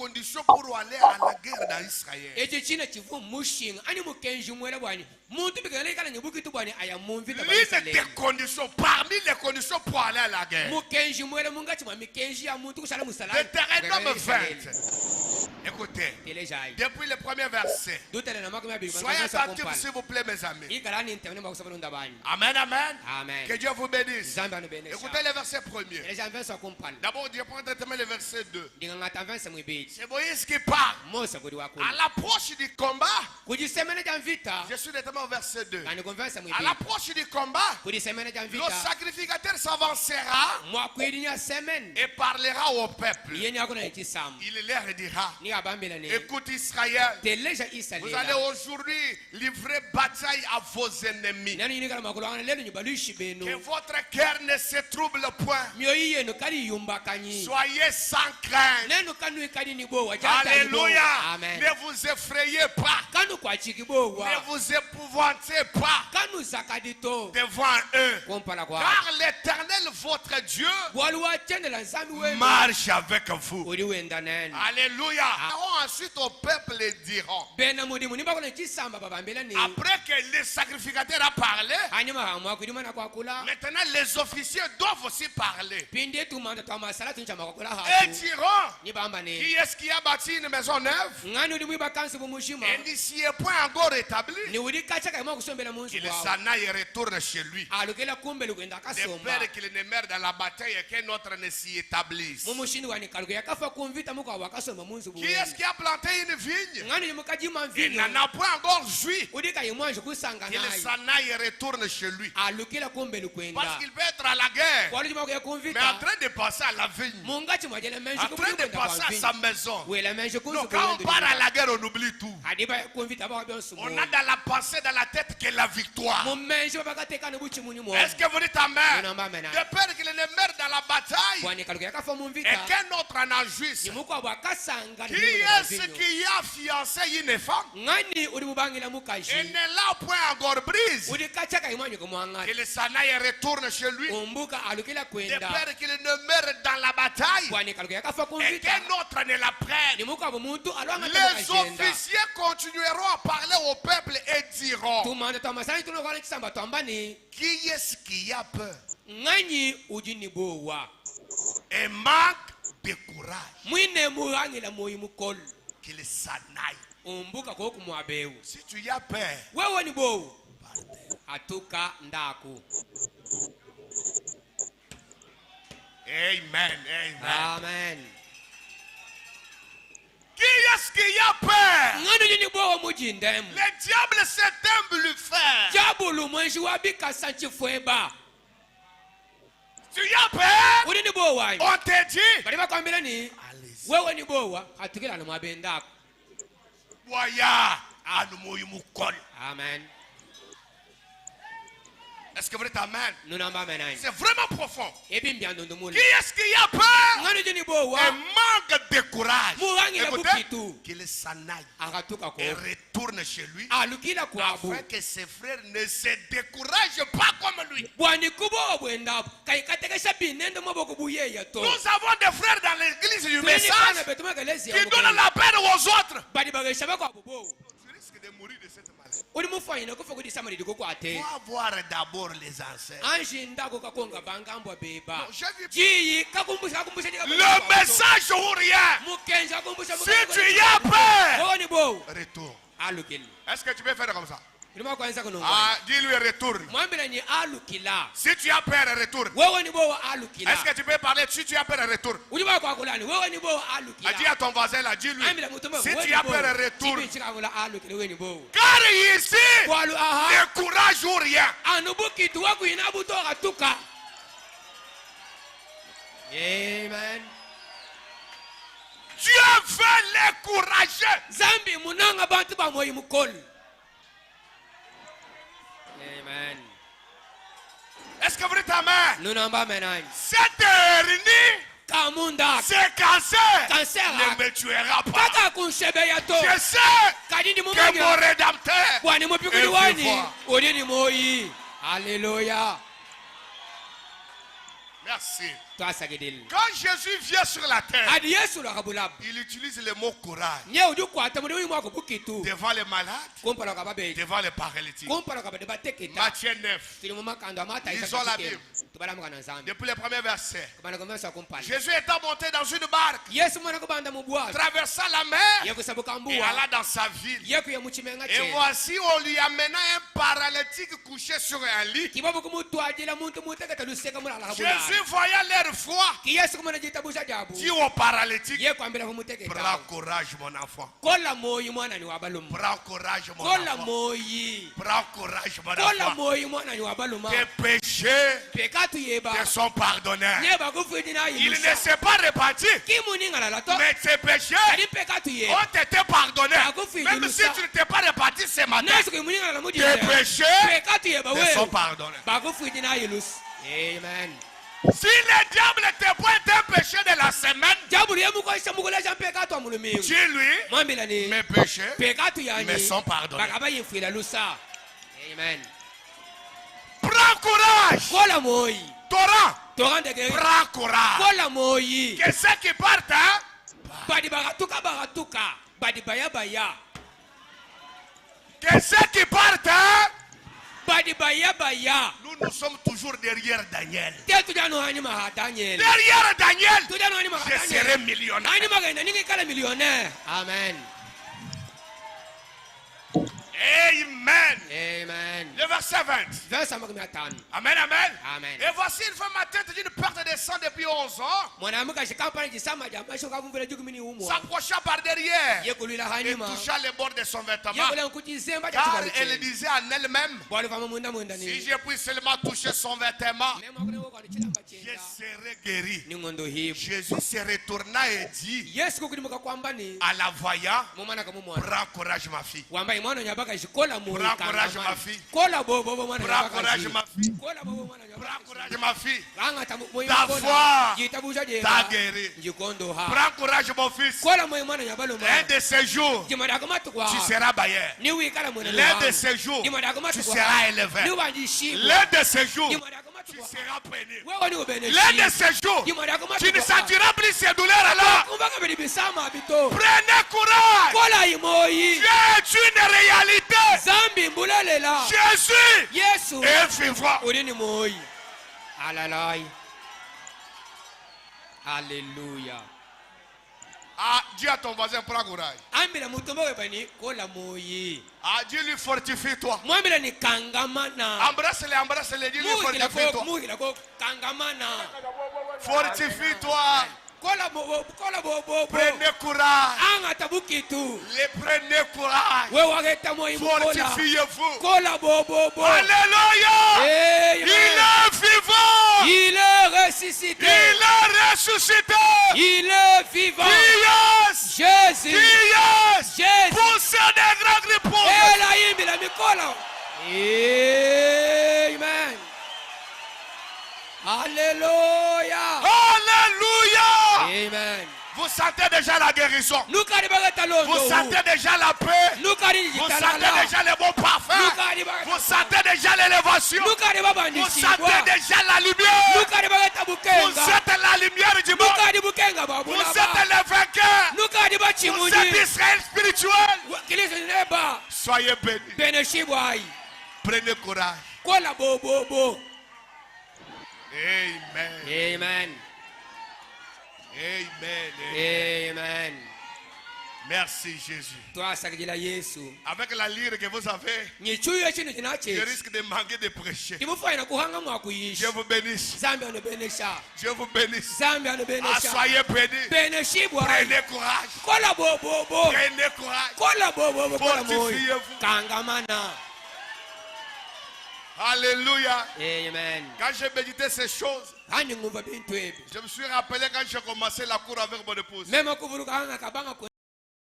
conditions pour aller à la guerre dans Israël. L'une des conditions, parmi les conditions pour aller à la guerre. Deutéronome 20. Écoutez, depuis le premier verset. Soyez attentifs s'il vous plaît mes amis. Amen, amen. Que Dieu vous bénisse. Écoutez le verset premier. D'abord, Dieu prend le verset 2. C'est Moïse qui parle. À l'approche du combat, je suis notamment au verset 2. À l'approche du combat, le sacrificateur s'avancera et parlera au peuple. Il leur dira: écoute Israël, vous allez aujourd'hui livrer bataille à vos ennemis. Que votre cœur ne se trouble point. Soyez sans crainte. Alléluia. Ne vous effrayez pas. Ne vous épouvantez pas devant eux. Car l'Éternel, votre Dieu, marche avec vous. Alléluia. Ensuite au peuple diront. Après que le sacrificateur a parlé, maintenant les officiers doivent aussi parler. Et diront: qui est-ce qui a bâti une maison neuve et n'y est point encore établi? Qu'il s'en aille et retourne chez lui. De peur qu'il ne meure dans la bataille et qu'un autre ne s'y établisse. Qui est-ce qui a planté une vigne? Il n'en a point encore joui. Qu'il s'en aille et retourne chez lui. Parce qu'il peut être à la guerre, mais en train de passer à la vigne, en train de passer à sa maison. Donc quand on part à la guerre, on oublie tout. On a dans la pensée, dans la tête, que la victoire. Est-ce que vous dites amen? De peur qu'il ne meure dans la bataille et qu'un autre en a jouisse. Qui est-ce qui a fiancé une femme et ne l'a point encore prise? Qu'il s'en aille et retourne chez lui. De peur qu'il ne meure dans la bataille et qu'un autre ne la prenne. Les officiers continueront à parler au peuple et diront: qui est-ce qui a peur et manque de courage? Qu'il s'en aille. Si tu y as peur, amen, amen. Qui est-ce qui a peur? Le diable s'est humble faire. Tu y as peur? On te dit: allez-y. Amen. Est-ce que vous êtes amen? C'est vraiment profond. Qui est-ce qui a peur et manque de courage? Écoutez, qu'il s'en aille et retourne chez lui, afin que ses frères ne se découragent pas comme lui. Nous avons des frères dans l'église du message qui donnent la peine aux autres. Tu risques de mourir de cette maladie. Faut avoir d'abord les ancêtres. Le message ou rien. Si tu y as peur, retourne. Est-ce que tu peux faire comme ça? Dis-lui retourne. Si tu as peur, retourne. Est-ce que tu peux parler? Si tu as peur, retourne. Dis à ton voisin là, dis-lui: si tu as peur, retourne. Car ici, ne courage ou rien. Amen. Dieu veut les courageux. Amen. Est-ce que vous dites amen? Cette hernie, ce cancer ne me tuera pas. Je sais que mon Rédempteur est vivant. Alléluia. Merci. Quand Jésus vient sur la terre, il utilise le mot courage devant les malades, devant les paralytiques. Matthieu 9. Lisons la Bible. Depuis les premiers versets. Jésus étant monté dans une barque, traversant la mer et alla dans sa ville. Et voici, on lui amena un paralytique couché sur un lit. Jésus voyant leur foi, dit au paralytique, prends courage mon enfant. Prends courage mon enfant. Prends courage mon enfant. Tes péchés te sont pardonnés. Il ne s'est pas répandu, mais tes péchés ont été pardonnés. Même si tu ne t'es pas répandu ce matin, tes péchés te sont pardonnés. Amen. Si le diable te pointe un péché de la semaine, dis-lui, mes péchés me sont pardonnés. Amen. Prends courage. Torah. Prends courage. Que ceux qui partent, que ceux qui partent, nous sommes toujours derrière Daniel. Derrière Daniel, je serai millionnaire. Amen. Amen. Amen. Le verset 20. Amen, amen. Amen. Et voici une femme atteinte d'une perte de sang depuis 11 ans. S'approcha par derrière et toucha les bords de son vêtement. Car elle disait en elle-même, si je puis seulement toucher son vêtement, je serai guéri. Jésus se retourna et dit à la voyant, prends courage ma fille. Prends courage ma fille. Prends courage ma fille. Prends courage ma fille. Ta foi t'a guéri. Prends courage mon fils. L'un de ces jours, tu seras bailleur. L'un de ces jours, tu seras élevé. L'un de ces jours, tu seras béni. L'un de ces jours, tu ne sentiras plus ces douleurs-là. Prenez courage. Dieu est une réalité. Jésus est vivant. Alléluia. Ah, dis à ton voisin, prends courage. Ah, dis-lui, fortifie-toi. Embrasse-les, embrasse-les, dis-lui, fortifie-toi. Fortifie-toi. Prenez courage. Les prenez courage. Fortifiez-vous. Alléluia. Il est vivant. Il est ressuscité. Il est ressuscité. Il est vivant. Jésus. Jésus. Poussez des grands grippons. Amen. Alléluia. Alléluia. Amen. Vous sentez déjà la guérison. Vous sentez déjà la paix. Vous sentez déjà les bons parfums. Vous sentez déjà l'élévation. Vous sentez déjà la lumière. Vous êtes la lumière du monde. Vous êtes les vainqueurs. Vous êtes Israël spirituel. Soyez bénis. Prenez courage. Amen. Amen. Amen. Amen. Merci Jésus. Avec la lyre que vous avez, je risque de manquer de prêcher. Dieu vous bénisse. Dieu vous bénisse. Ah, soyez bénis. Prenez courage. Prenez courage. Fortifiez-vous. Alléluia. Amen. Quand j'ai médité ces choses, je me suis rappelé quand j'ai commencé la cour avec mon épouse.